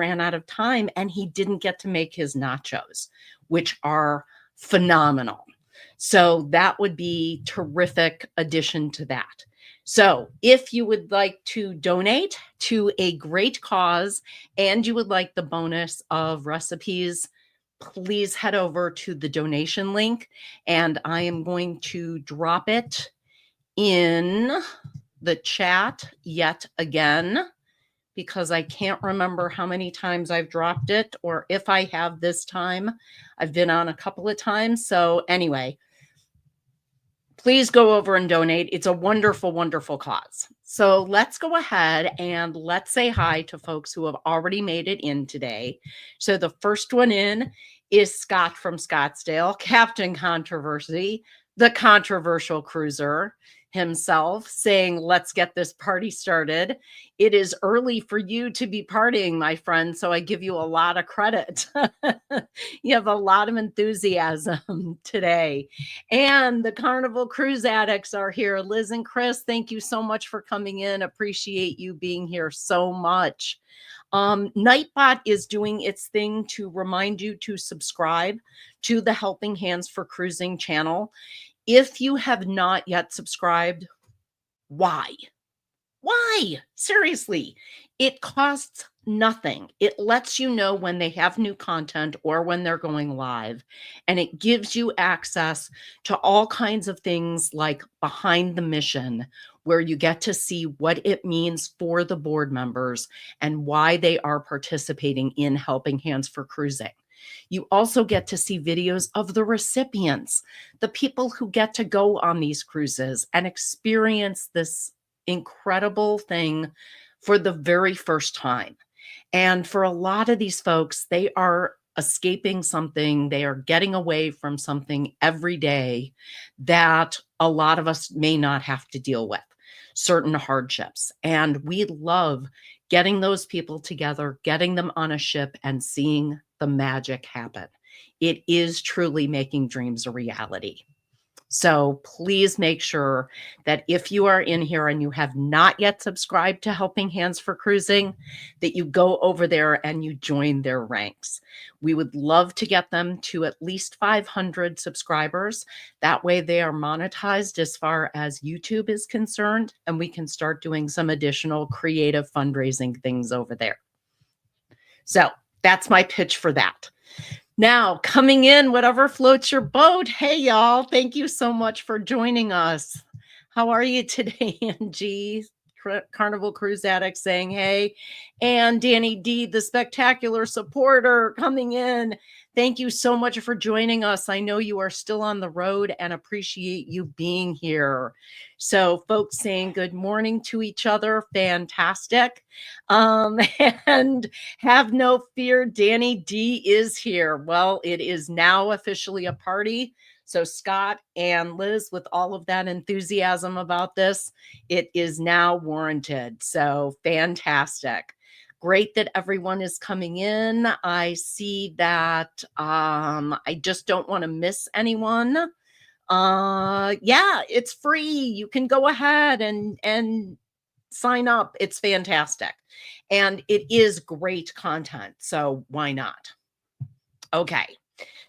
ran out of time and he didn't get to make his nachos, which are phenomenal. So that would be terrific addition to that. So if you would like to donate to a great cause and you would like the bonus of recipes, please head over to the donation link, and I am going to drop it in the chat yet again, because I can't remember how many times I've dropped it, or if I have this time. I've been on a couple of times. So anyway, please go over and donate. It's a wonderful, wonderful cause. So let's go ahead and let's say hi to folks who have already made it in today. So the first one in is Scott from Scottsdale, Captain Controversy, the controversial cruiser himself, saying, let's get this party started. It is early for you to be partying, my friend, so I give you a lot of credit. You have a lot of enthusiasm today. And the Carnival Cruise Addicts are here. Liz and Chris, thank you so much for coming in. Appreciate you being here so much. Nightbot is doing its thing to remind you to subscribe to the Helping Hands for Cruising channel. If you have not yet subscribed, why? Why? Seriously, it costs nothing. It lets you know when they have new content or when they're going live, and it gives you access to all kinds of things like Behind the Mission, where you get to see what it means for the board members and why they are participating in Helping Hands for Cruising. You also get to see videos of the recipients, the people who get to go on these cruises and experience this incredible thing for the very first time. And for a lot of these folks, they are escaping something, they are getting away from something every day that a lot of us may not have to deal with, certain hardships. And we love getting those people together, getting them on a ship and seeing the magic happen. It is truly making dreams a reality. So please make sure that if you are in here and you have not yet subscribed to Helping Hands for Cruising, that you go over there and you join their ranks. We would love to get them to at least 500 subscribers. That way they are monetized as far as YouTube is concerned, and we can start doing some additional creative fundraising things over there. So that's my pitch for that. Now, coming in, whatever floats your boat. Hey, y'all. Thank you so much for joining us. How are you today, Angie? Carnival Cruise Addict saying hey. And Danny D, the spectacular supporter, coming in. Thank you so much for joining us. I know you are still on the road and appreciate you being here. So folks saying good morning to each other. Fantastic. And have no fear, Danny D is here. Well, it is now officially a party. So Scott and Liz, with all of that enthusiasm about this, it is now warranted. So fantastic. Great that everyone is coming in. I see that I just don't want to miss anyone. Yeah, it's free. You can go ahead and sign up. It's fantastic. And it is great content. So why not? Okay.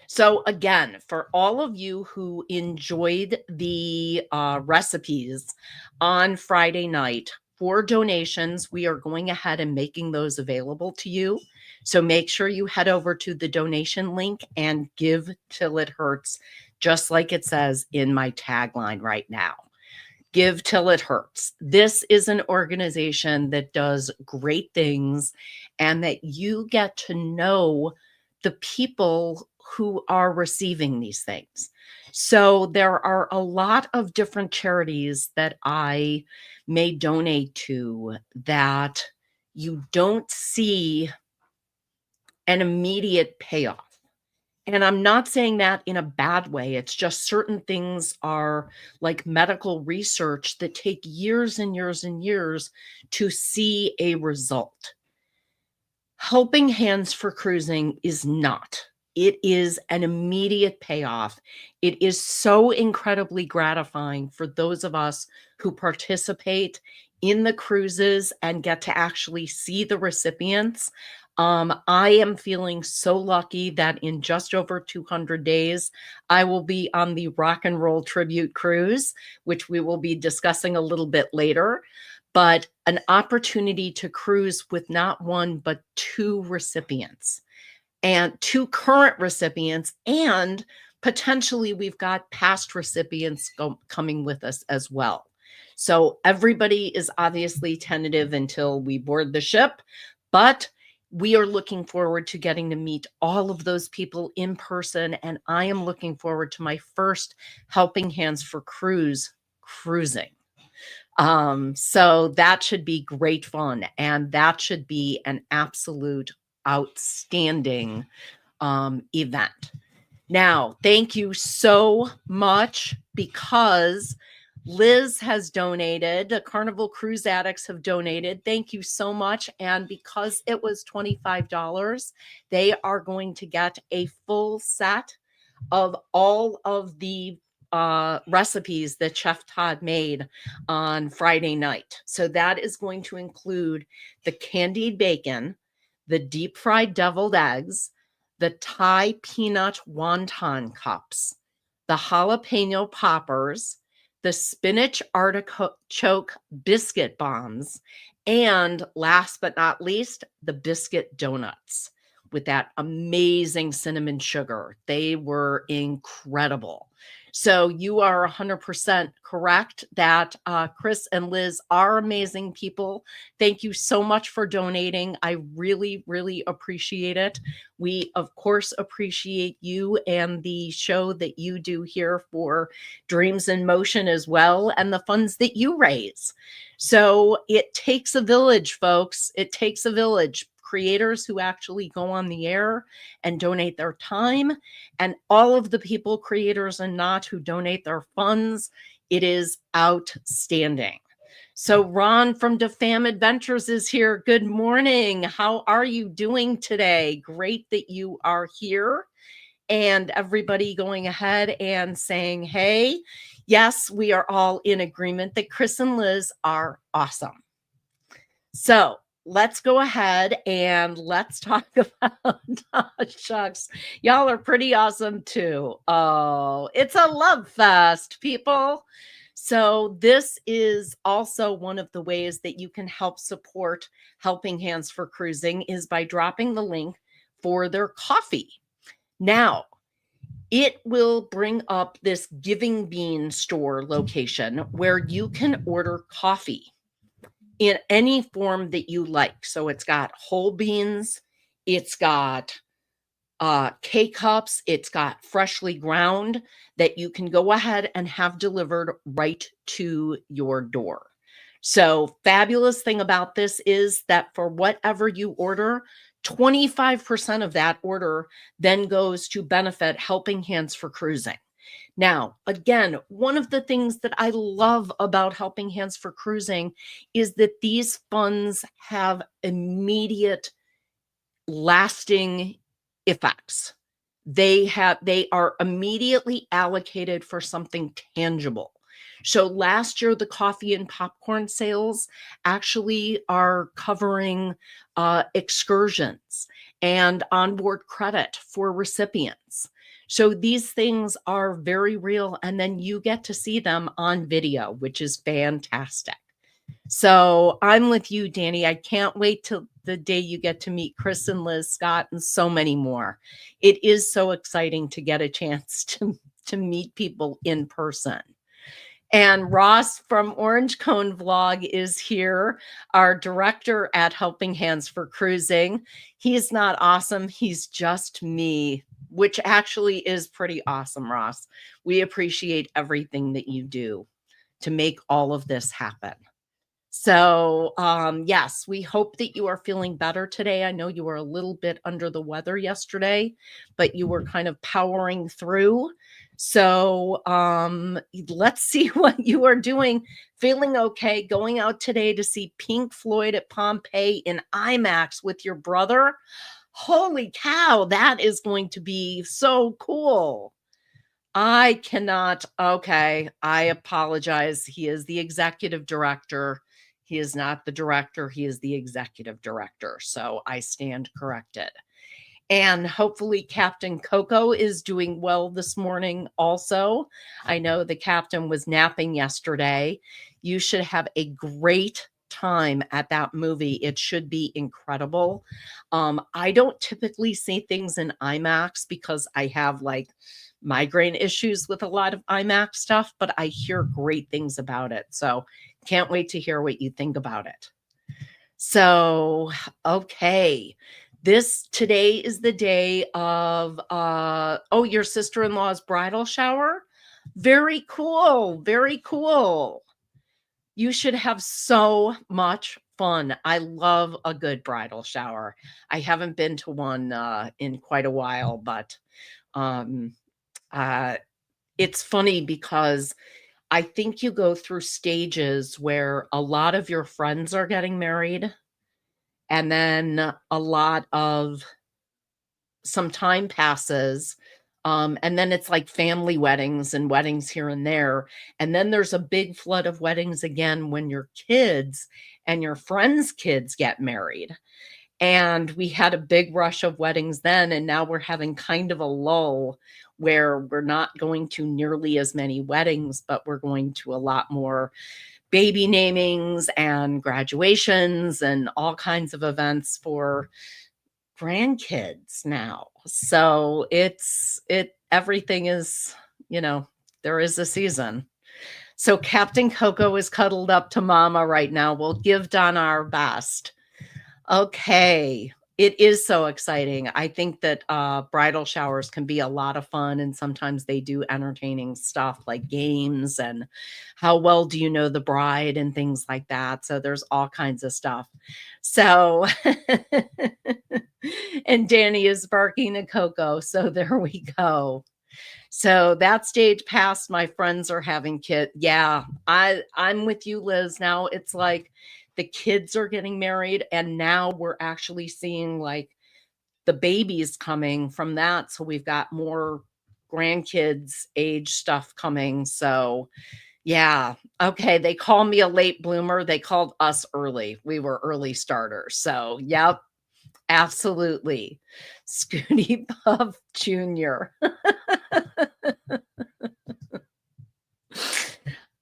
So again, for all of you who enjoyed the recipes on Friday night, for donations, we are going ahead and making those available to you. So make sure you head over to the donation link and give till it hurts, just like it says in my tagline right now. Give till it hurts. This is an organization that does great things and that you get to know the people who are receiving these things. So there are a lot of different charities that I may donate to that you don't see an immediate payoff. And I'm not saying that in a bad way. It's just certain things are like medical research that take years and years and years to see a result. Helping Hands for Cruising is not. It is an immediate payoff. It is so incredibly gratifying for those of us who participate in the cruises and get to actually see the recipients. I am feeling so lucky that in just over 200 days, I will be on the Rock and Roll Tribute Cruise, which we will be discussing a little bit later. But an opportunity to cruise with not one, but two recipients and two current recipients. And potentially, we've got past recipients coming with us as well. So everybody is obviously tentative until we board the ship, but we are looking forward to getting to meet all of those people in person. And I am looking forward to my first Helping Hands for cruising. So that should be great fun. And that should be an absolute outstanding event. Now, thank you so much, because Liz has donated. The Carnival Cruise Addicts have donated. Thank you so much. And because it was $25, they are going to get a full set of all of the recipes that Chef Todd made on Friday night. So that is going to include the candied bacon, the deep fried deviled eggs, the Thai peanut wonton cups, the jalapeno poppers, the spinach artichoke biscuit bombs, and last but not least, the biscuit donuts with that amazing cinnamon sugar. They were incredible. So you are 100% correct that Chris and Liz are amazing people. Thank you so much for donating. I really, really appreciate it. We, of course, appreciate you and the show that you do here for Dreams in Motion as well, and the funds that you raise. So it takes a village, folks. It takes a village. Creators who actually go on the air and donate their time, and all of the people, creators and not, who donate their funds. It is outstanding. So Ron from DeFam Adventures is here. Good morning. How are you doing today? Great that you are here. And everybody going ahead and saying, hey, yes, we are all in agreement that Chris and Liz are awesome. So let's go ahead and let's talk about shucks. Y'all are pretty awesome too. Oh, it's a love fest, people. So this is also one of the ways that you can help support Helping Hands for Cruising, is by dropping the link for their coffee. Now, it will bring up this Giving Bean store location where you can order coffee in any form that you like. So it's got whole beans, it's got K-cups, it's got freshly ground that you can go ahead and have delivered right to your door. So fabulous thing about this is that for whatever you order, 25% of that order then goes to benefit Helping Hands for Cruising. Now, again, one of the things that I love about Helping Hands for Cruising is that these funds have immediate, lasting effects. They are immediately allocated for something tangible. So last year, the coffee and popcorn sales actually are covering excursions and onboard credit for recipients. So these things are very real, and then you get to see them on video, which is fantastic. So I'm with you, Danny. I can't wait till the day you get to meet Chris and Liz, Scott, and so many more. It is so exciting to get a chance to meet people in person. And Ross from Orange Cone Vlog is here, our director at Helping Hands for Cruising. He's not awesome. He's just me, which actually is pretty awesome, Ross. We appreciate everything that you do to make all of this happen. So, yes, we hope that you are feeling better today. I know you were a little bit under the weather yesterday, but you were kind of powering through. So, let's see what you are doing. Feeling okay, going out today to see Pink Floyd at Pompeii in IMAX with your brother. Holy cow, that is going to be so cool. I cannot. Okay, I apologize. He is the executive director. He is not the director. He is the executive director. So I stand corrected. And hopefully Captain Coco is doing well this morning also. I know the captain was napping yesterday. You should have a great time at that movie. It should be incredible. I don't typically see things in IMAX because I have like migraine issues with a lot of IMAX stuff, but I hear great things about it. So can't wait to hear what you think about it. So, okay. Today is the day of your sister-in-law's bridal shower. Very cool. Very cool. You should have so much fun. I love a good bridal shower. I haven't been to one in quite a while, but um it's funny because I think you go through stages where a lot of your friends are getting married, and then a lot of some time passes, and then it's like family weddings and weddings here and there, and then there's a big flood of weddings again when your kids and your friends' kids get married. And we had a big rush of weddings then, and now we're having kind of a lull where we're not going to nearly as many weddings, but we're going to a lot more baby namings and graduations and all kinds of events for grandkids now. So everything is, there is a season. So Captain Coco is cuddled up to Mama right now. We'll give Donna our best. Okay. It is so exciting. I think that bridal showers can be a lot of fun, and sometimes they do entertaining stuff like games and how well do you know the bride and things like that. So there's all kinds of stuff. So, and Danny is barking at Coco. So there we go. So that stage passed. My friends are having kids. Yeah, I'm with you, Liz. Now it's like the kids are getting married, and now we're actually seeing like the babies coming from that. So we've got more grandkids age stuff coming. So yeah. Okay. They call me a late bloomer. They called us early. We were early starters. So yep. Absolutely. Scooty Puff Jr.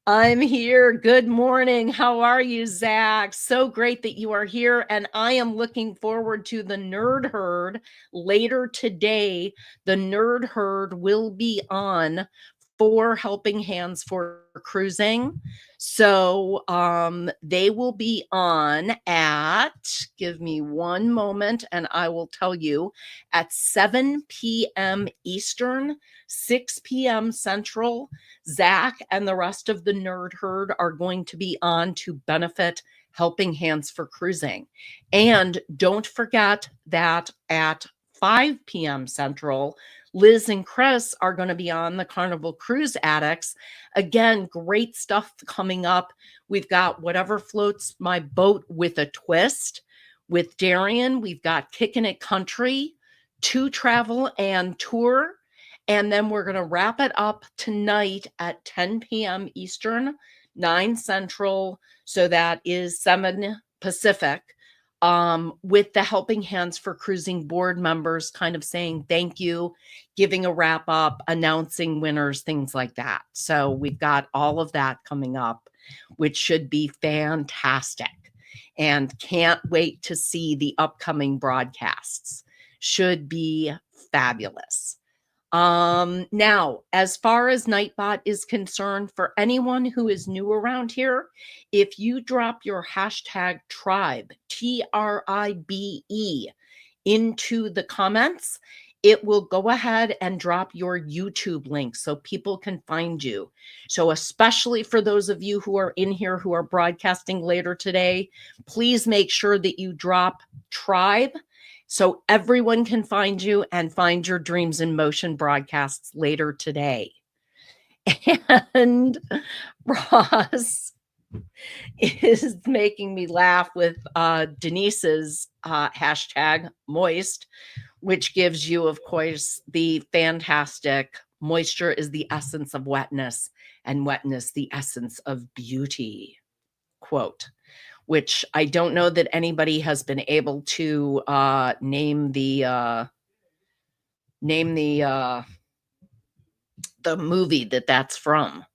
I'm here. Good morning. How are you, Zach? So great that you are here. And I am looking forward to the Nerd Herd later today. The Nerd Herd will be on for Helping Hands for Cruising. So they will be on at, give me one moment and I will tell you, at 7 p.m. Eastern, 6 p.m. Central. Zach and the rest of the Nerd Herd are going to be on to benefit Helping Hands for Cruising. And don't forget that at 5 p.m. Central, Liz and Chris are going to be on the Carnival Cruise Addicts. Again, great stuff coming up. We've got Whatever Floats My Boat with a Twist. With Darian, we've got Kickin' It Country, To Travel and Tour. And then we're going to wrap it up tonight at 10 p.m. Eastern, 9 Central. So that is 7 Pacific. With the Helping Hands for Cruising board members kind of saying thank you, giving a wrap up, announcing winners, things like that. So we've got all of that coming up, which should be fantastic. And can't wait to see the upcoming broadcasts. Should be fabulous. Now, as far as Nightbot is concerned, for anyone who is new around here, if you drop your hashtag tribe, TRIBE, into the comments, it will go ahead and drop your YouTube link so people can find you. So especially for those of you who are in here who are broadcasting later today, please make sure that you drop tribe so everyone can find you and find your Dreams in Motion broadcasts later today. And Ross is making me laugh with Denise's hashtag moist, which gives you, of course, the fantastic moisture is the essence of wetness and wetness the essence of beauty quote, which I don't know that anybody has been able to name the movie that's from.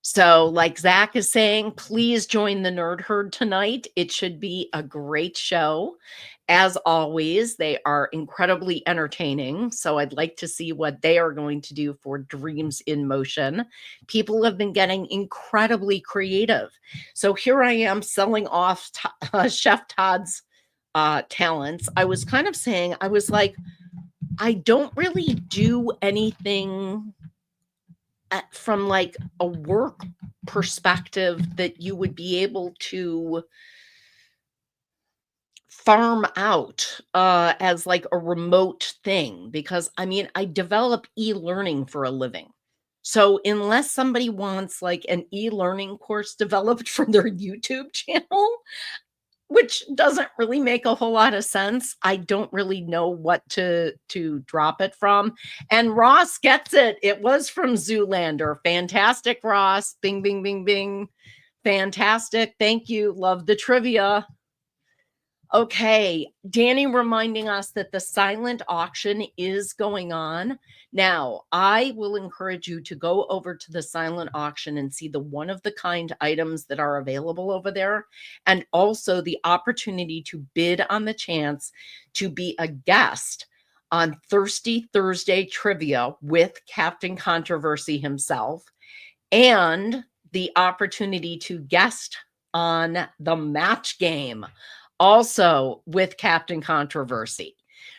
So like Zach is saying, please join the Nerd Herd tonight. It should be a great show. As always, they are incredibly entertaining. So I'd like to see what they are going to do for Dreams in Motion. People have been getting incredibly creative. So here I am selling off Chef Todd's talents. I was kind of saying, I was like, I don't really do anything from like a work perspective that you would be able to farm out as like a remote thing, because I mean, I develop e-learning for a living. So unless somebody wants like an e-learning course developed for their YouTube channel, which doesn't really make a whole lot of sense, I don't really know what to drop it from. And Ross gets it. It was from Zoolander. Fantastic, Ross. Bing, bing, bing, bing. Fantastic. Thank you. Love the trivia. Okay, Danny reminding us that the silent auction is going on. Now, I will encourage you to go over to the silent auction and see the one-of-the-kind items that are available over there, and also the opportunity to bid on the chance to be a guest on Thirsty Thursday Trivia with Captain Controversy himself, and the opportunity to guest on the match game, also with Captain Controversy.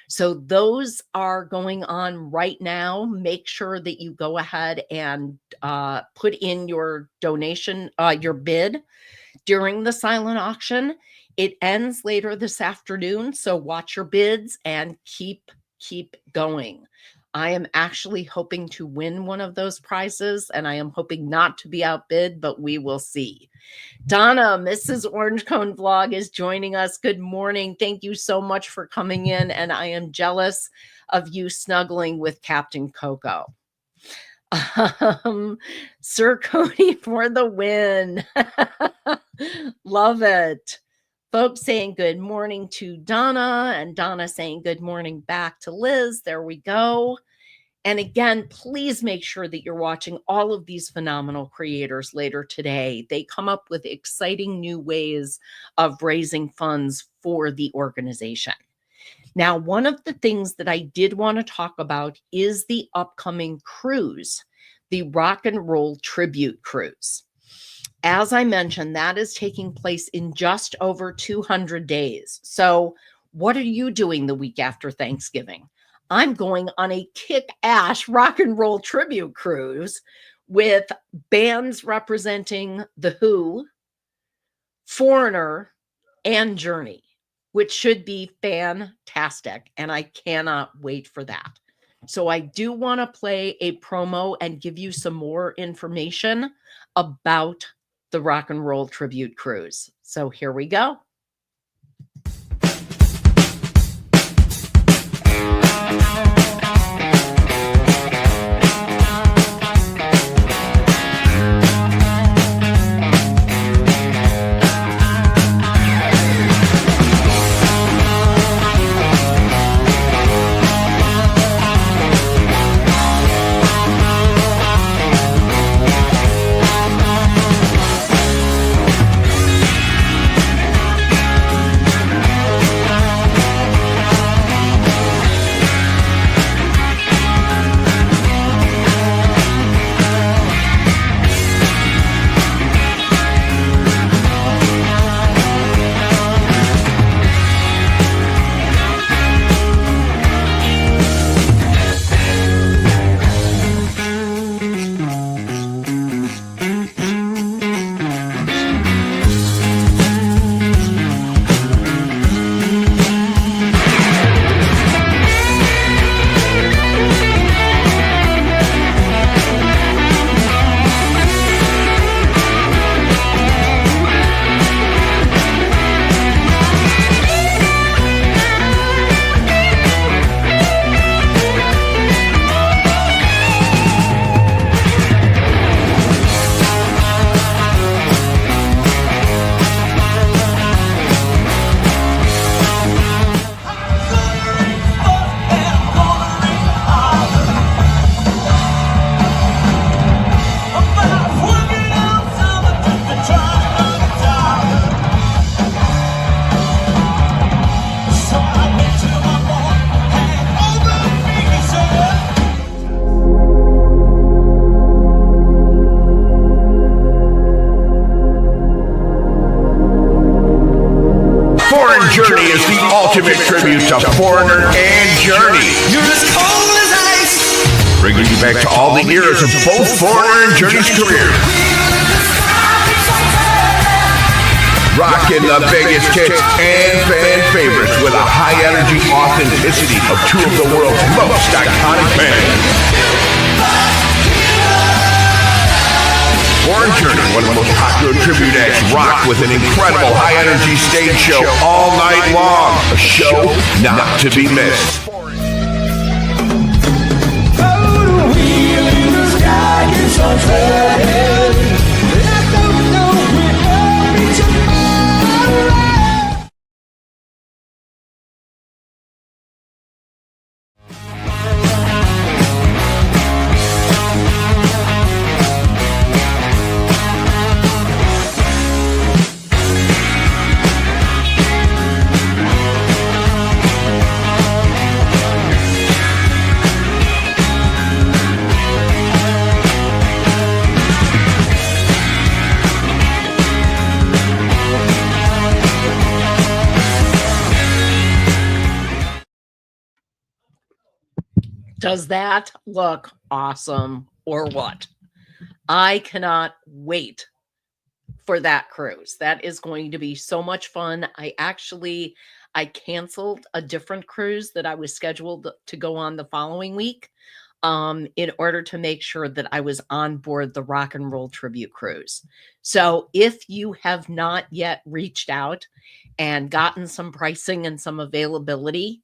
So those are going on right now. Make sure that you go ahead and put in your donation, your bid during the silent auction. It ends later this afternoon, so watch your bids and keep going. I am actually hoping to win one of those prizes, and I am hoping not to be outbid, but we will see. Donna, Mrs. Orange Cone Vlog, is joining us. Good morning. Thank you so much for coming in, and I am jealous of you snuggling with Captain Coco. Sir Cody for the win. Love it. Folks saying good morning to Donna, and Donna saying good morning back to Liz. There we go. And again, please make sure that you're watching all of these phenomenal creators later today. They come up with exciting new ways of raising funds for the organization. Now, one of the things that I did want to talk about is the upcoming cruise, the Rock and Roll Tribute Cruise. As I mentioned, that is taking place in just over 200 days. So what are you doing the week after Thanksgiving? I'm going on a kick-ass rock and roll tribute cruise with bands representing The Who, Foreigner, and Journey, which should be fantastic. And I cannot wait for that. So I do want to play a promo and give you some more information about the Rock and Roll Tribute Cruise. So here we go. ultimate tribute to Foreigner and Journey. You're as cold as ice. Bringing you back to all the eras of both Foreigner and Journey's career. Rocking the biggest hits and fan favorites with a high-energy authenticity of two of the world's most iconic bands. Foreigner Journey, one of the most popular tribute acts, rock with an incredible high-energy stage show all night long. A show not to be missed. Does that look awesome or what? I cannot wait for that cruise. That is going to be so much fun. I canceled a different cruise that I was scheduled to go on the following week in order to make sure that I was on board the Rock and Roll Tribute Cruise. So if you have not yet reached out and gotten some pricing and some availability,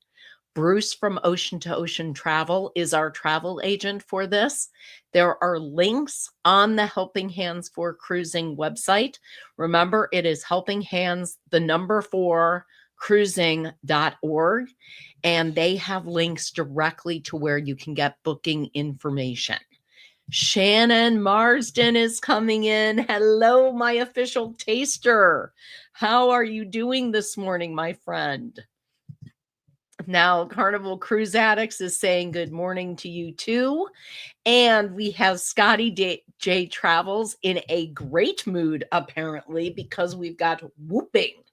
Bruce from Ocean to Ocean Travel is our travel agent for this. There are links on the Helping Hands for Cruising website. Remember, it is Helping Hands, 4 cruising.org, and they have links directly to where you can get booking information. Shannon Marsden is coming in. Hello, my official taster. How are you doing this morning, my friend? Now, Carnival Cruise Addicts is saying good morning to you too. And we have Scotty J Travels in a great mood, apparently, because we've got whooping.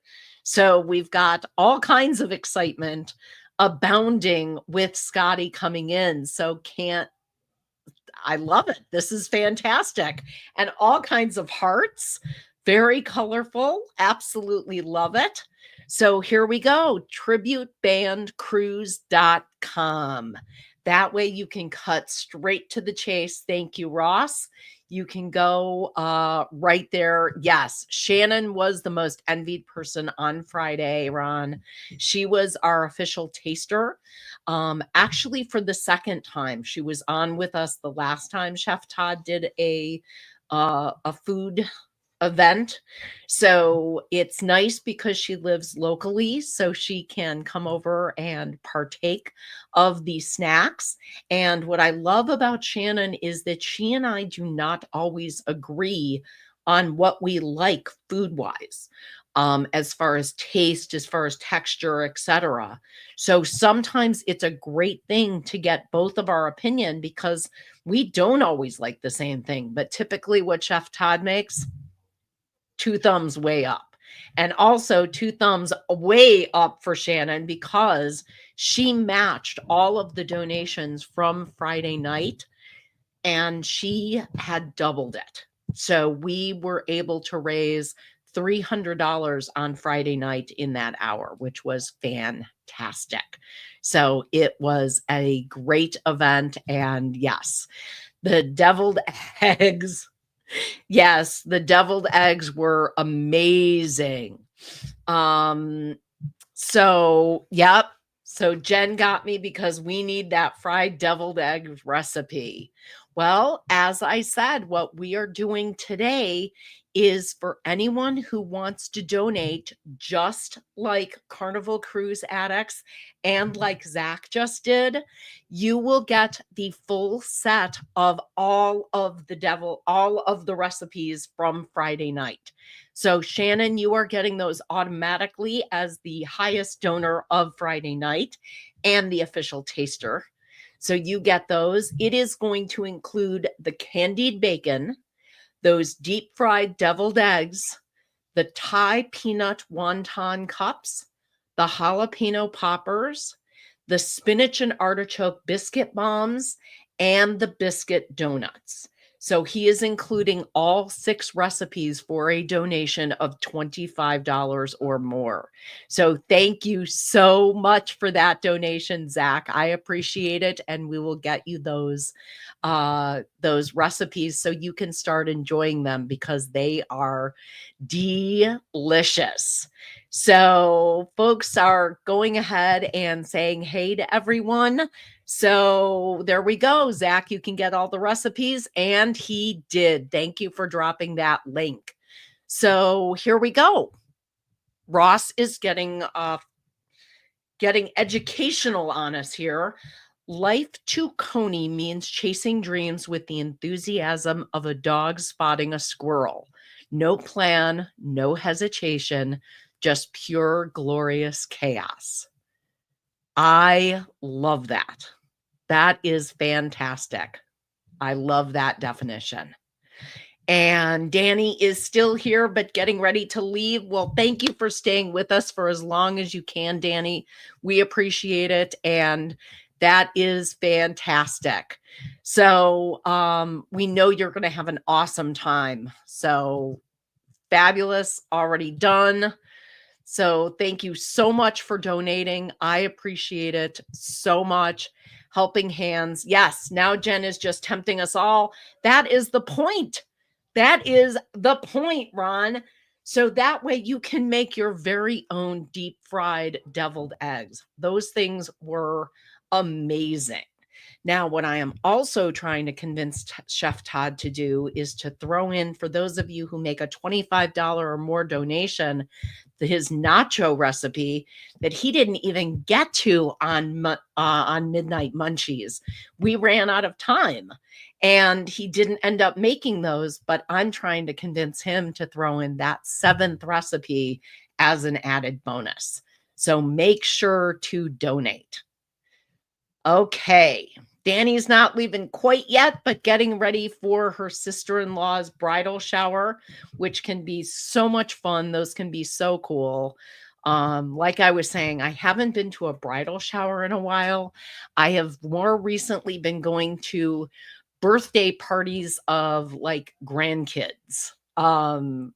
So we've got all kinds of excitement abounding with Scotty coming in. So I love it. This is fantastic. And all kinds of hearts, very colorful. Absolutely love it. So here we go, tributebandcruise.com. That way you can cut straight to the chase. Thank you, Ross. You can go right there. Yes, Shannon was the most envied person on Friday, Ron. She was our official taster. Actually, for the second time. She was on with us the last time Chef Todd did a food event. So it's nice because she lives locally, so she can come over and partake of these snacks. And what I love about Shannon is that she and I do not always agree on what we like food-wise, as far as taste, as far as texture, etc. So sometimes it's a great thing to get both of our opinion because we don't always like the same thing. But typically what Chef Todd makes, 2 thumbs way up. And also 2 thumbs way up for Shannon because she matched all of the donations from Friday night and she had doubled it. So we were able to raise $300 on Friday night in that hour, which was fantastic. So it was a great event. And yes, the deviled eggs. Yes, the deviled eggs were amazing. So, yep. So Jen got me because we need that fried deviled egg recipe. Well, as I said, what we are doing today is for anyone who wants to donate, just like Carnival Cruise Addicts and like Zach just did, you will get the full set of all of the recipes from Friday night. So Shannon, you are getting those automatically as the highest donor of Friday night and the official taster. So you get those. It is going to include the candied bacon, those deep fried deviled eggs, the Thai peanut wonton cups, the jalapeno poppers, the spinach and artichoke biscuit bombs, and the biscuit donuts. So he is including all 6 recipes for a donation of $25 or more. So thank you so much for that donation, Zach. I appreciate it, and we will get you those recipes so you can start enjoying them because they are delicious. So folks are going ahead and saying hey to everyone. So there we go. Zach, you can get all the recipes, and he did. Thank you for dropping that link. So here we go. Ross is getting educational on us here. Life to Coney means chasing dreams with the enthusiasm of a dog spotting a squirrel. No plan, no hesitation, just pure glorious chaos. I love that. That is fantastic. I love that definition. And Danny is still here, but getting ready to leave. Well, thank you for staying with us for as long as you can, Danny. We appreciate it. And that is fantastic. So we know you're going to have an awesome time. So fabulous, already done. So thank you so much for donating. I appreciate it so much. Helping hands. Yes, now Jen is just tempting us all. That is the point. That is the point, Ron. So that way you can make your very own deep fried deviled eggs. Those things were amazing. Now, what I am also trying to convince Chef Todd to do is to throw in, for those of you who make a $25 or more donation, his nacho recipe that he didn't even get to on Midnight Munchies. We ran out of time, and he didn't end up making those, but I'm trying to convince him to throw in that 7th recipe as an added bonus. So make sure to donate. Okay. Danny's not leaving quite yet, but getting ready for her sister-in-law's bridal shower, which can be so much fun. Those can be so cool. Like I was saying, I haven't been to a bridal shower in a while. I have more recently been going to birthday parties of like grandkids from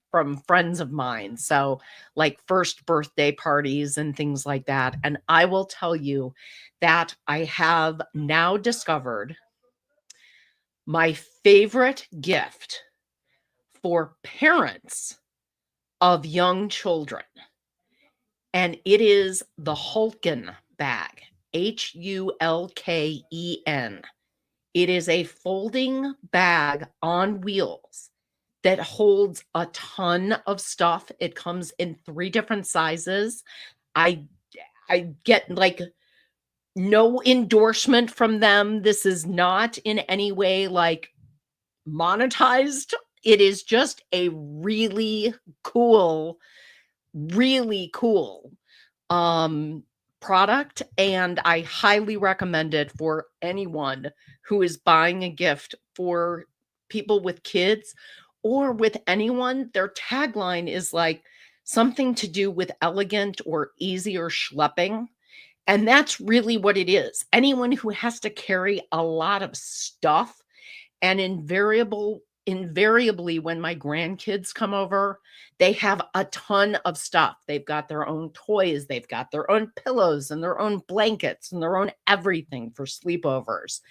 friends of mine. So like first birthday parties and things like that. And I will tell you that I have now discovered my favorite gift for parents of young children. And it is the Hulken bag, Hulken. It is a folding bag on wheels that holds a ton of stuff. It comes in 3 different sizes. I get like no endorsement from them. This is not in any way like monetized. It is just a really cool product, and I highly recommend it for anyone who is buying a gift for people with kids or with anyone. Their tagline is like something to do with elegant or easy or schlepping. And that's really what it is. Anyone who has to carry a lot of stuff, and invariably when my grandkids come over, they have a ton of stuff. They've got their own toys, they've got their own pillows and their own blankets and their own everything for sleepovers.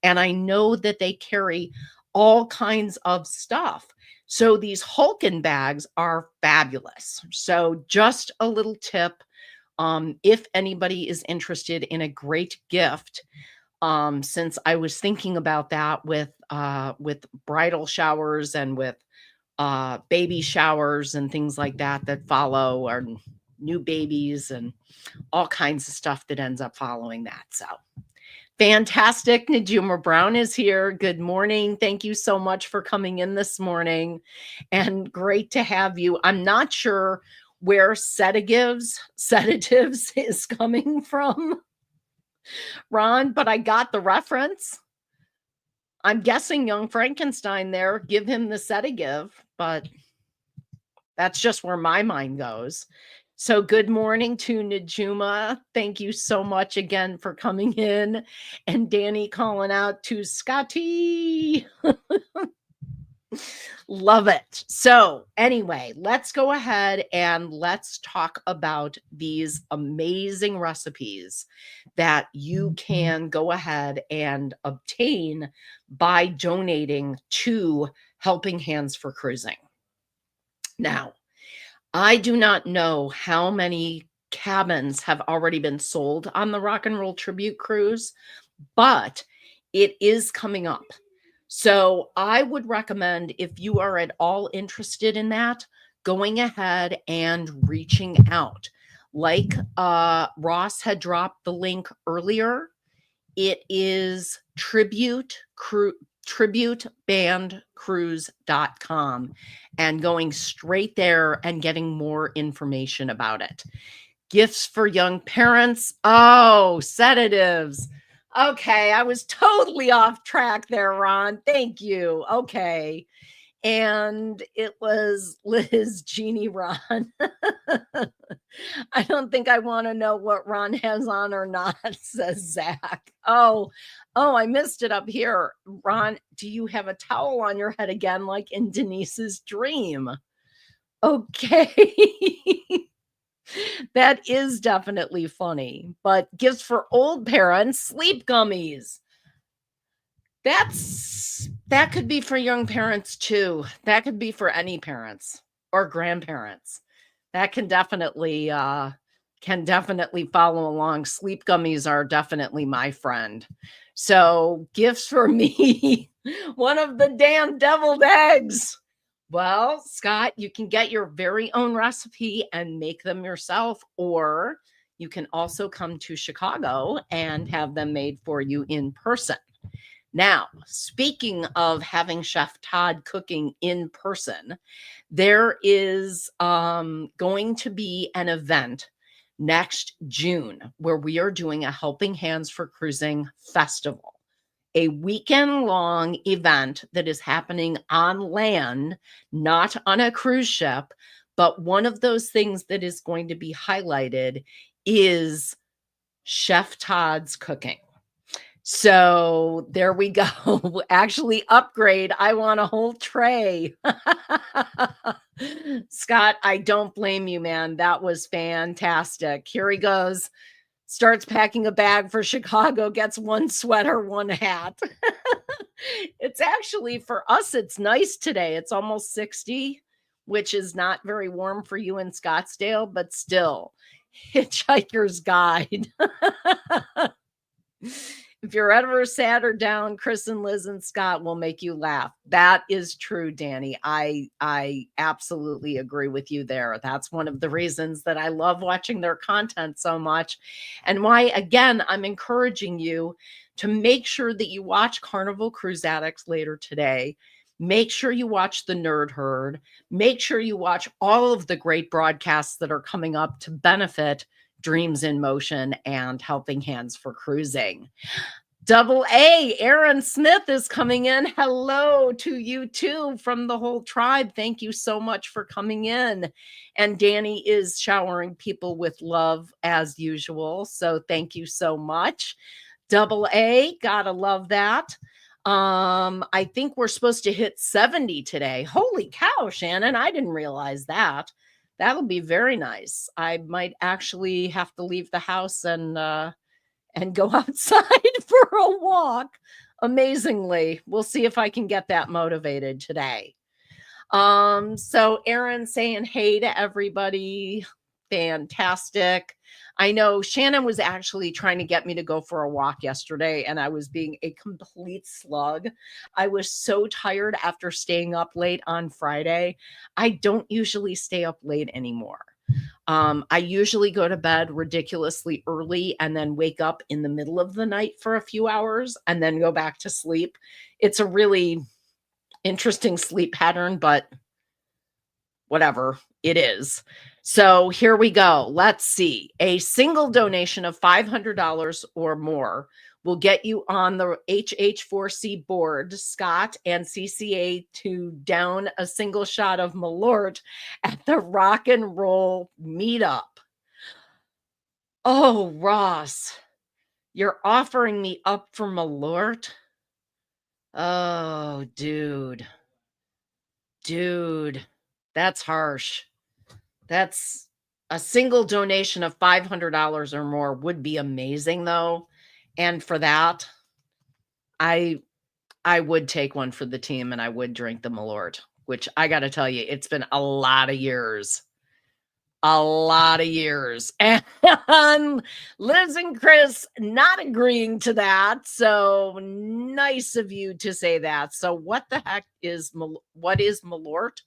And I know that they carry all kinds of stuff. So these Hulken bags are fabulous. So just a little tip, if anybody is interested in a great gift, since I was thinking about that with bridal showers and with baby showers and things like that follow, or new babies and all kinds of stuff that ends up following that. So fantastic. Najuma Brown is here. Good morning. Thank you so much for coming in this morning, and great to have you. I'm not sure where sedatives is coming from, Ron, but I got the reference. I'm guessing Young Frankenstein there, give him the sedative, but that's just where my mind goes. So good morning to Najuma. Thank you so much again for coming in. And Danny calling out to Scotty. Love it. So anyway, let's go ahead and let's talk about these amazing recipes that you can go ahead and obtain by donating to Helping Hands for Cruising. Now, I do not know how many cabins have already been sold on the Rock and Roll Tribute Cruise, but it is coming up. So I would recommend, if you are at all interested in that, going ahead and reaching out. Like Ross had dropped the link earlier, it is tributebandcruise.com, and going straight there and getting more information about it. Gifts for young parents. Oh, sedatives. Okay, I was totally off track there, Ron. Thank you. Okay. And it was Liz, Jeannie, Ron. I don't think I want to know what Ron has on or not, says Zach. Oh, I missed it up here. Ron, do you have a towel on your head again, like in Denise's dream? Okay. That is definitely funny. But gifts for old parents, sleep gummies. That could be for young parents too. That could be for any parents or grandparents. That can definitely follow along. Sleep gummies are definitely my friend. So gifts for me, one of the damn deviled eggs. Well, Scott, you can get your very own recipe and make them yourself, or you can also come to Chicago and have them made for you in person. Now, speaking of having Chef Todd cooking in person, there is going to be an event next June where we are doing a Helping Hands for Cruising festival, a weekend-long event that is happening on land, not on a cruise ship. But one of those things that is going to be highlighted is Chef Todd's cooking. So there we go. Actually, upgrade. I want a whole tray. Scott, I don't blame you, man. That was fantastic. Here he goes. Starts packing a bag for Chicago, gets one sweater, one hat. It's actually, for us, it's nice today. It's almost 60, which is not very warm for you in Scottsdale, but still, Hitchhiker's Guide. If you're ever sad or down, Chris and Liz and Scott will make you laugh. That is true, Danny. I absolutely agree with you there. That's one of the reasons that I love watching their content so much, and why, again, I'm encouraging you to make sure that you watch Carnival Cruise Addicts later today. Make sure you watch the Nerd Herd. Make sure you watch all of the great broadcasts that are coming up to benefit Dreams in Motion and Helping Hands for Cruising. Double A, Aaron Smith is coming in. Hello to you too from the whole tribe. Thank you so much for coming in. And Danny is showering people with love as usual. So thank you so much. Double A, gotta love that. I think we're supposed to hit 70 today. Holy cow, Shannon. I didn't realize that. That'll be very nice. I might actually have to leave the house and go outside for a walk. Amazingly, we'll see if I can get that motivated today. So Aaron saying hey to everybody. Fantastic. I know Shannon was actually trying to get me to go for a walk yesterday, and I was being a complete slug. I was so tired after staying up late on Friday. I don't usually stay up late anymore. I usually go to bed ridiculously early and then wake up in the middle of the night for a few hours and then go back to sleep. It's a really interesting sleep pattern, but whatever it is. So here we go. Let's see. A single donation of $500 or more will get you on the HH4C board, Scott and CCA, to down a single shot of Malort at the rock and roll meetup. Oh, Ross, you're offering me up for Malort? Oh, dude. Dude, that's harsh. That's a single donation of $500 or more would be amazing though. And for that, I would take one for the team and I would drink the Malort, which I got to tell you, it's been a lot of years. A lot of years. And Liz and Chris not agreeing to that. So nice of you to say that. So what the heck is what is Malort?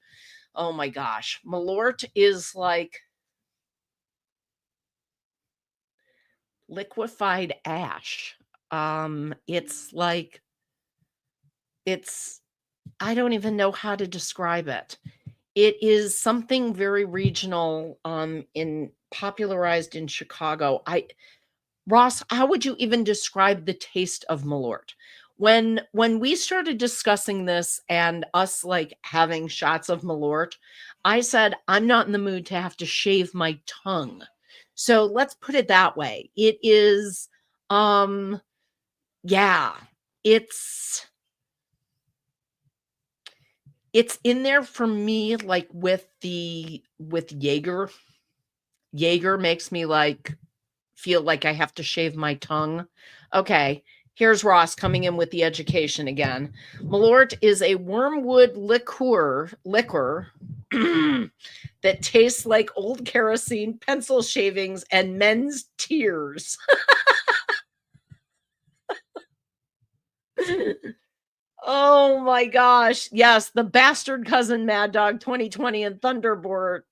Oh my gosh. Malort is like liquefied ash. It's like I don't even know how to describe it. It is something very regional, in popularized in Chicago. Ross, how would you even describe the taste of Malort? When we started discussing this and us like having shots of Malort, I said, I'm not in the mood to have to shave my tongue. So let's put it that way. It is, yeah, it's in there for me, like with Jaeger. Jaeger makes me like feel like I have to shave my tongue. Okay, here's Ross coming in with the education again. Malort is a wormwood liquor that tastes like old kerosene, pencil shavings, and men's tears. Oh my gosh. Yes, the bastard cousin Mad Dog 2020 and Thunderbird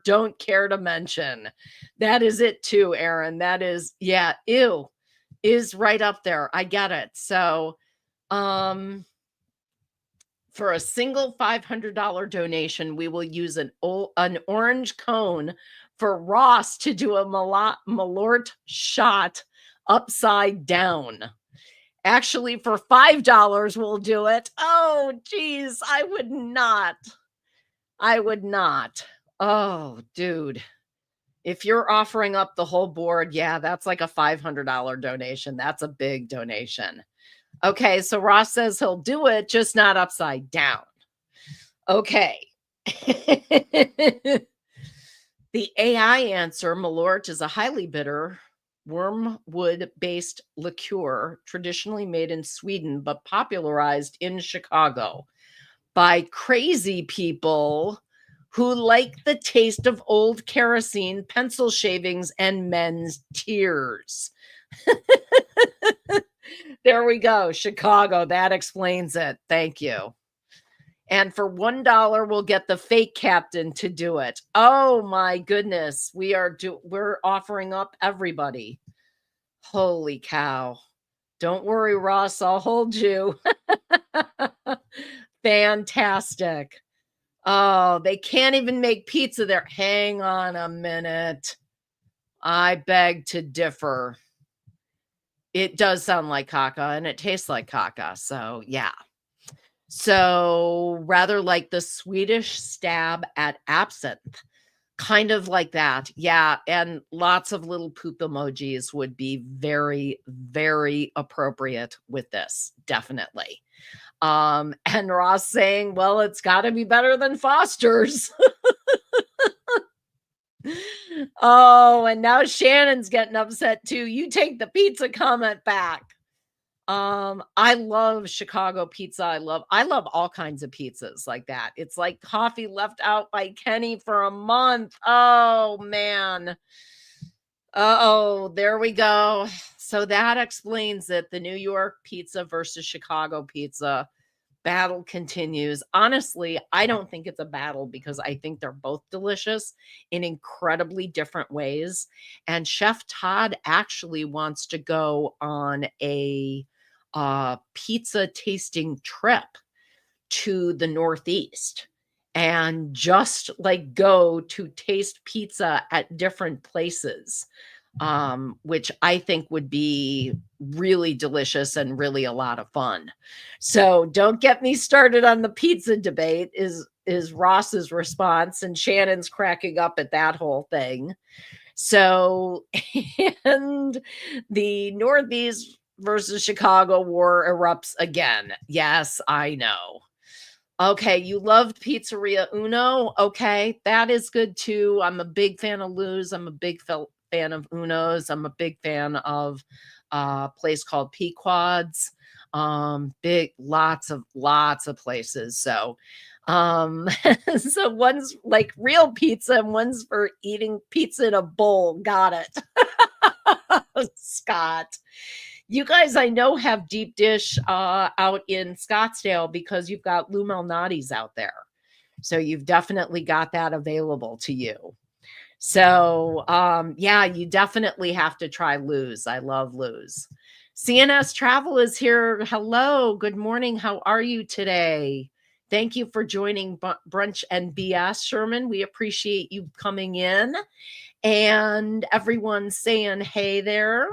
don't care to mention. That is it too, Aaron. That is, yeah, ew, is right up there. I get it. So, for a single $500 donation, we will use an orange cone for Ross to do a Malort shot upside down. Actually, for $5, we'll do it. Oh, geez, I would not. Oh, dude. If you're offering up the whole board, yeah, that's like a $500 donation. That's a big donation. Okay, so Ross says he'll do it, just not upside down. Okay. The AI answer, Malort is a highly bitter wormwood-based liqueur traditionally made in Sweden but popularized in Chicago by crazy people who like the taste of old kerosene, pencil shavings, and men's tears. There we go. Chicago. That explains it. Thank you. And for $1, we'll get the fake captain to do it. Oh my goodness. We're offering up everybody. Holy cow. Don't worry, Ross. I'll hold you. Fantastic. Oh, they can't even make pizza there. Hang on a minute. I beg to differ. It does sound like caca and it tastes like caca. So, yeah. So, rather like the Swedish stab at absinthe, kind of like that. Yeah. And lots of little poop emojis would be very, very appropriate with this. Definitely. And Ross saying, well, it's got to be better than Foster's. Oh, and now Shannon's getting upset too. You take the pizza comment back. I love Chicago pizza. I love all kinds of pizzas like that. It's like coffee left out by Kenny for a month. Oh man. Oh, there we go. So that explains it. The New York pizza versus Chicago pizza battle continues. Honestly, I don't think it's a battle because I think they're both delicious in incredibly different ways. And Chef Todd actually wants to go on a pizza tasting trip to the Northeast. and just like go to taste pizza at different places, which I think would be really delicious and really a lot of fun. So don't get me started on the pizza debate is Ross's response, and Shannon's cracking up at that whole thing. So, and the Northeast versus Chicago war erupts again. Yes, I know. Okay, you loved Pizzeria Uno. Okay, that is good too. I'm a big fan of Lou's. I'm a big fan of Uno's. I'm a big fan of a place called Pequod's. Big lots of places. So so one's like real pizza and one's for eating pizza in a bowl. Got it. Scott. You guys, I know, have deep dish out in Scottsdale because you've got Lou Malnati's out there. So you've definitely got that available to you. So yeah, you definitely have to try Lou's. I love Lou's. CNS Travel is here. Hello, good morning. How are you today? Thank you for joining Brunch and BS, Sherman. We appreciate you coming in and everyone saying hey there.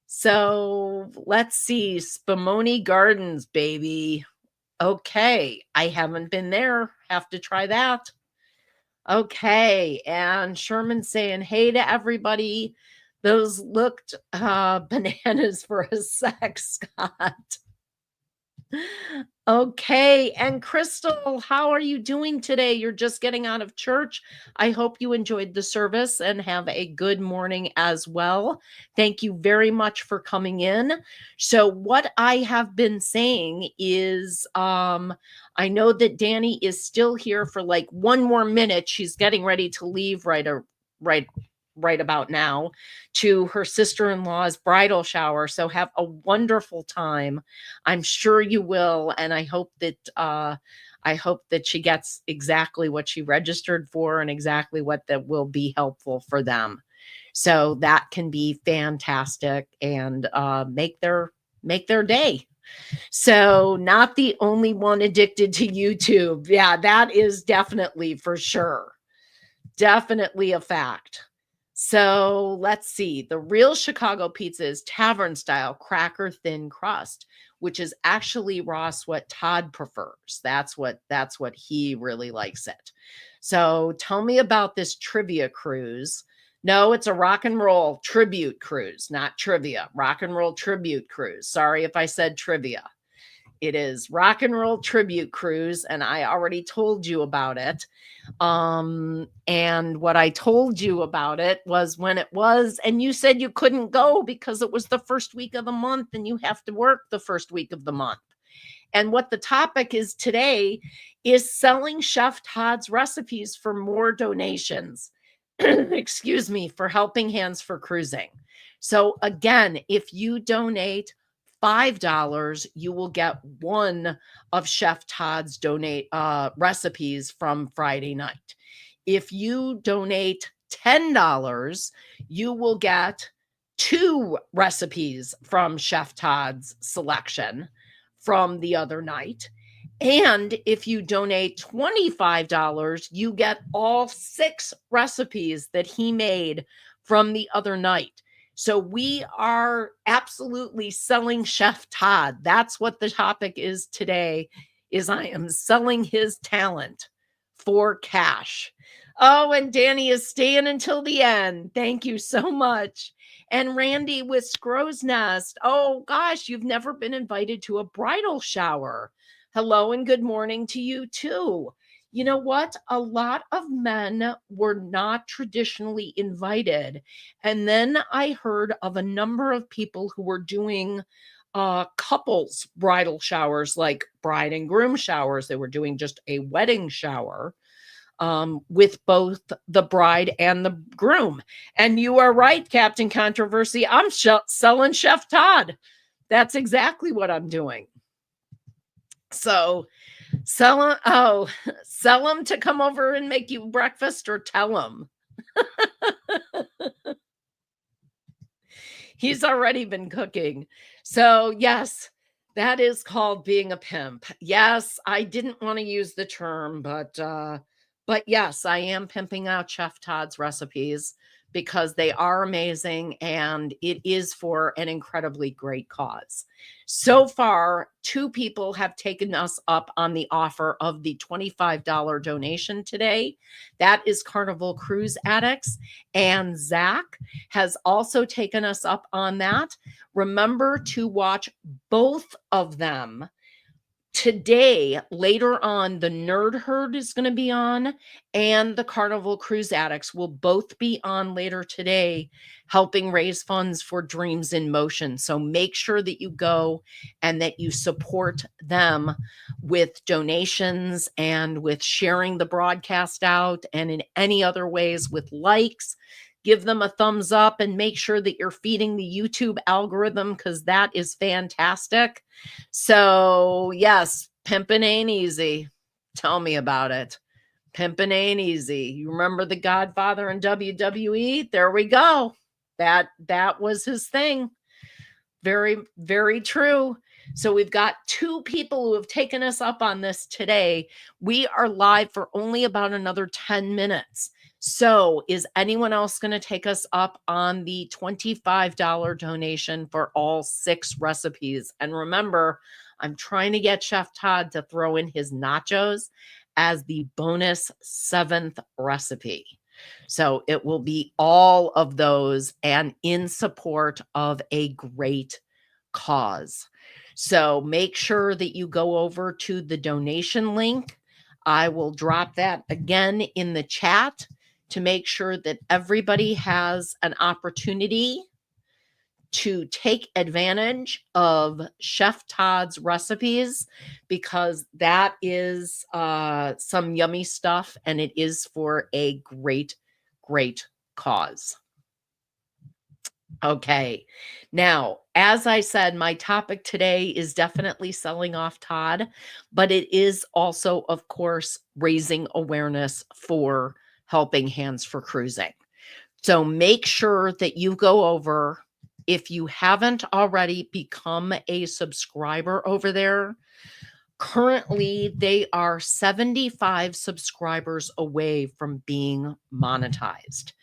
So let's see. Spumoni Gardens, baby. Okay. I haven't been there. Have to try that. Okay. And Sherman saying hey to everybody. Those looked bananas for a sec, Scott. Okay. And Crystal, how are you doing today? You're just getting out of church. I hope you enjoyed the service and have a good morning as well. Thank you very much for coming in. So what I have been saying is, I know that Danny is still here for like one more minute. She's getting ready to leave right about now to her sister-in-law's bridal shower. So have a wonderful time. I'm sure you will. And I hope that she gets exactly what she registered for and exactly what that will be helpful for them. So that can be fantastic and make their day. So not the only one addicted to YouTube. Yeah, that is definitely for sure. Definitely a fact. So let's see. The real Chicago pizza is tavern style, cracker thin crust, which is actually, Ross, what Todd prefers. That's what he really likes it. So tell me about this trivia cruise. No, it's a rock and roll tribute cruise, not trivia. Rock and roll tribute cruise. Sorry if I said trivia. It is rock and roll tribute cruise, and I already told you about it. And what I told you about it was when it was, and you said you couldn't go because it was the first week of the month and you have to work the first week of the month. And what the topic is today is selling Chef Todd's recipes for more donations. Excuse me, for Helping Hands for Cruising. So again, if you donate $5, you will get one of Chef Todd's recipes from Friday night. If you donate $10, you will get 2 recipes from Chef Todd's selection from the other night. And if you donate $25, you get all 6 recipes that he made from the other night. So we are absolutely selling Chef Todd. That's what the topic is today, is I am selling his talent for cash. Oh, and Danny is staying until the end. Thank you so much. And Randy with Scrow's Nest. Oh gosh, you've never been invited to a bridal shower. Hello and good morning to you too. You know what? A lot of men were not traditionally invited. And then I heard of a number of people who were doing couples bridal showers, like bride and groom showers. They were doing just a wedding shower with both the bride and the groom. And you are right, Captain Controversy. I'm selling Chef Todd. That's exactly what I'm doing. So sell them to come over and make you breakfast, or tell them. He's already been cooking. So yes, That is called being a pimp. Yes, I didn't want to use the term, but yes, I am pimping out Chef Todd's recipes because they are amazing and it is for an incredibly great cause. So far, two people have taken us up on the offer of the $25 donation today. That is Carnival Cruise Addicts, and Zach has also taken us up on that. Remember to watch both of them today. Later on, the Nerd Herd is going to be on, and the Carnival Cruise Addicts will both be on later today, helping raise funds for Dreams in Motion. So make sure that you go and that you support them with donations and with sharing the broadcast out, and in any other ways with likes. Give them a thumbs up and make sure that you're feeding the YouTube algorithm, because that is fantastic. So, yes, pimping ain't easy. Tell me about it. Pimping ain't easy. You remember the Godfather in WWE? There we go. That was his thing. Very, very true. So we've got two people who have taken us up on this today. We are live for only about another 10 minutes. So is anyone else going to take us up on the $25 donation for all 6 recipes? And remember, I'm trying to get Chef Todd to throw in his nachos as the bonus 7th recipe. So it will be all of those and in support of a great cause. So make sure that you go over to the donation link. I will drop that again in the chat to make sure that everybody has an opportunity to take advantage of Chef Todd's recipes, because that is some yummy stuff and it is for a great, great cause. Okay. Now, as I said, my topic today is definitely selling off Todd, but it is also, of course, raising awareness for Helping Hands for Cruising. So make sure that you go over, if you haven't already become a subscriber over there. Currently, they are 75 subscribers away from being monetized.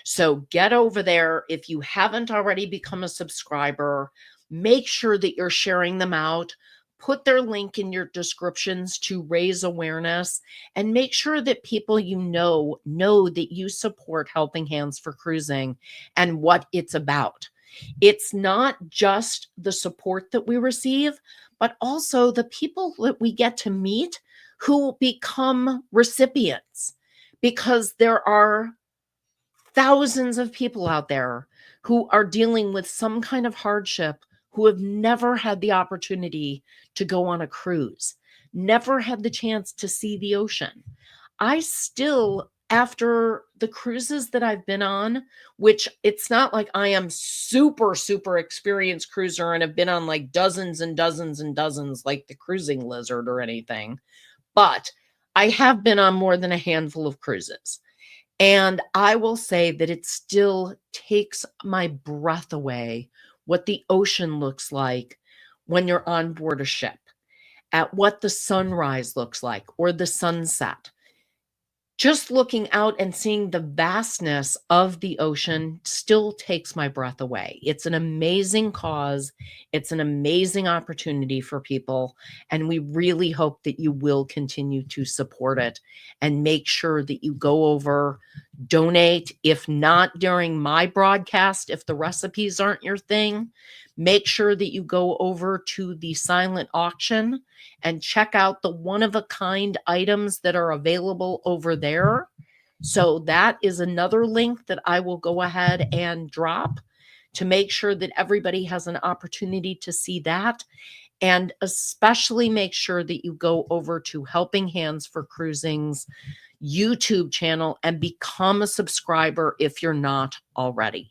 So get over there. If you haven't already become a subscriber, make sure that you're sharing them out. Put their link in your descriptions to raise awareness, and make sure that people you know that you support Helping Hands for Cruising and what it's about. It's not just the support that we receive, but also the people that we get to meet who become recipients, because there are thousands of people out there who are dealing with some kind of hardship, who have never had the opportunity to go on a cruise, never had the chance to see the ocean. I still, after the cruises that I've been on, which it's not like I am super, super experienced cruiser and have been on like dozens and dozens and dozens like the Cruising Lizard or anything, but I have been on more than a handful of cruises. And I will say that it still takes my breath away what the ocean looks like when you're on board a ship, at what the sunrise looks like or the sunset. Just looking out and seeing the vastness of the ocean still takes my breath away. It's an amazing cause. It's an amazing opportunity for people. And we really hope that you will continue to support it and make sure that you go over, donate. If not during my broadcast, if the recipes aren't your thing, make sure that you go over to the silent auction and check out the one-of-a-kind items that are available over there. So that is another link that I will go ahead and drop to make sure that everybody has an opportunity to see that. And especially make sure that you go over to Helping Hands for Cruising's YouTube channel and become a subscriber if you're not already.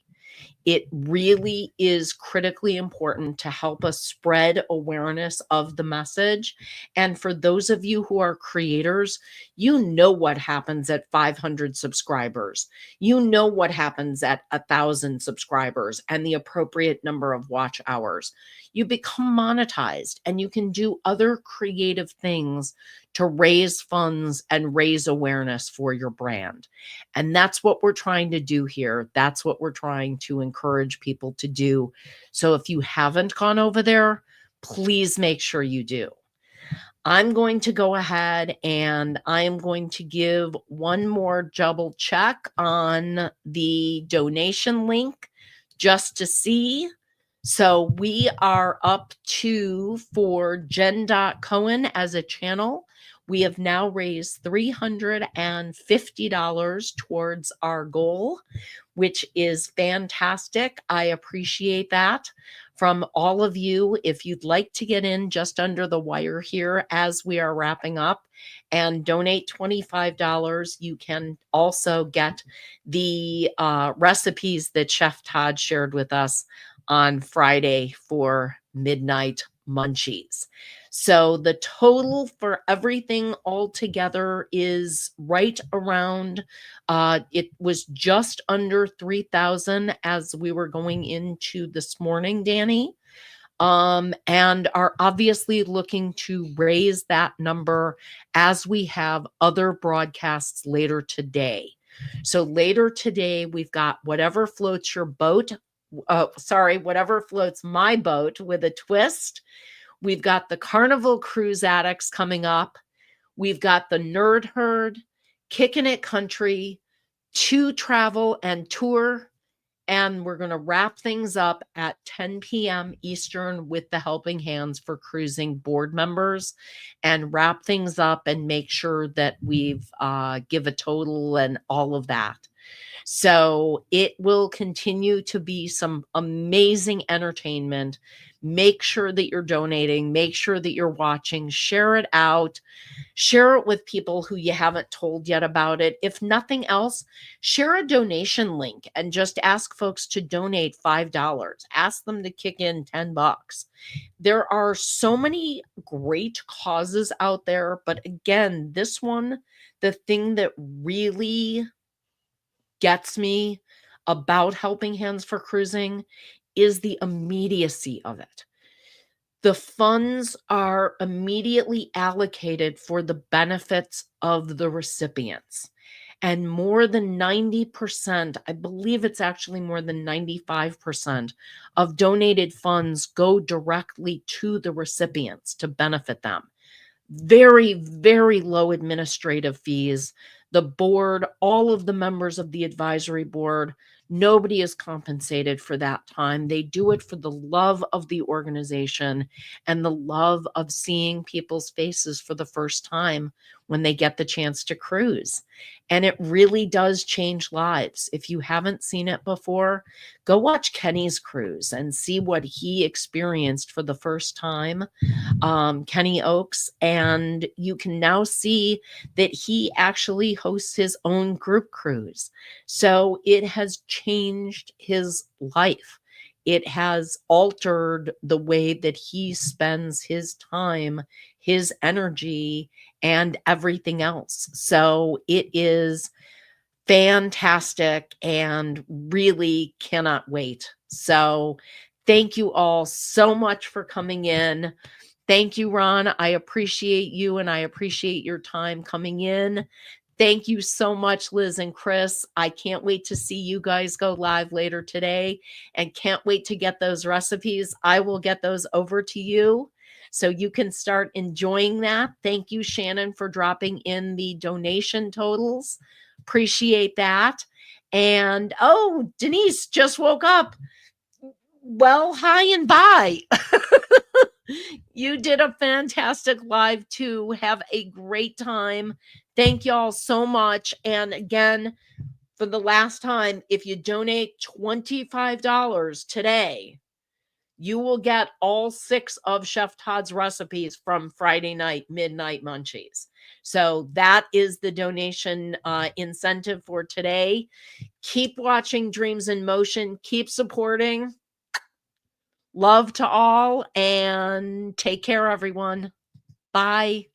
It really is critically important to help us spread awareness of the message. And for those of you who are creators, you know what happens at 500 subscribers. You know what happens at 1,000 subscribers and the appropriate number of watch hours. you become monetized and you can do other creative things to raise funds and raise awareness for your brand. And that's what we're trying to do here. That's what we're trying to encourage people to do. So if you haven't gone over there, please make sure you do. I'm going to go ahead and I am going to give one more double check on the donation link just to see. So we are up to, for jendotcohen as a channel, we have now raised $350 towards our goal, which is fantastic. I appreciate that from all of you. If you'd like to get in just under the wire here as we are wrapping up and donate $25, you can also get the recipes that Chef Todd shared with us on Friday for midnight munchies. So the total for everything all together is right around, it was just under 3,000 as we were going into this morning, Danny, and are obviously looking to raise that number as we have other broadcasts later today. So later today, we've got Whatever Floats Your Boat. Whatever Floats My Boat with a Twist. We've got the Carnival Cruise Addicts coming up. We've got the Nerd Herd, Kickin' It Country, To Travel and Tour. And we're going to wrap things up at 10 p.m. Eastern with the Helping Hands for Cruising board members, and wrap things up and make sure that we've give a total and all of that. So it will continue to be some amazing entertainment. Make sure that you're donating, make sure that you're watching, share it out, share it with people who you haven't told yet about it. If nothing else, share a donation link and just ask folks to donate $5. Ask them to kick in $10. There are so many great causes out there, but again, this one, the thing that really gets me about Helping Hands for Cruising is the immediacy of it. The funds are immediately allocated for the benefits of the recipients. And more than 90%, I believe it's actually more than 95% of donated funds go directly to the recipients to benefit them. Very, very low administrative fees. The board, all of the members of the advisory board, nobody is compensated for that time. They do it for the love of the organization and the love of seeing people's faces for the first time when they get the chance to cruise. And it really does change lives. If you haven't seen it before, go watch Kenny's cruise and see what he experienced for the first time, Kenny Oaks. And you can now see that he actually hosts his own group cruise. So it has changed his life. It has altered the way that he spends his time, his energy, and everything else. So it is fantastic and really cannot wait. So thank you all so much for coming in. Thank you, Ron. I appreciate you and I appreciate your time coming in. Thank you so much, Liz and Chris. I can't wait to see you guys go live later today and can't wait to get those recipes. I will get those over to you so you can start enjoying that. Thank you, Shannon, for dropping in the donation totals. Appreciate that. And oh, Denise just woke up. Well, hi and bye. You did a fantastic live too. Have a great time. Thank y'all so much. And again, for the last time, if you donate $25 today, you will get all 6 of Chef Todd's recipes from Friday night midnight munchies. So that is the donation incentive for today. Keep watching Dreams in Motion. Keep supporting. Love to all and take care, everyone. Bye.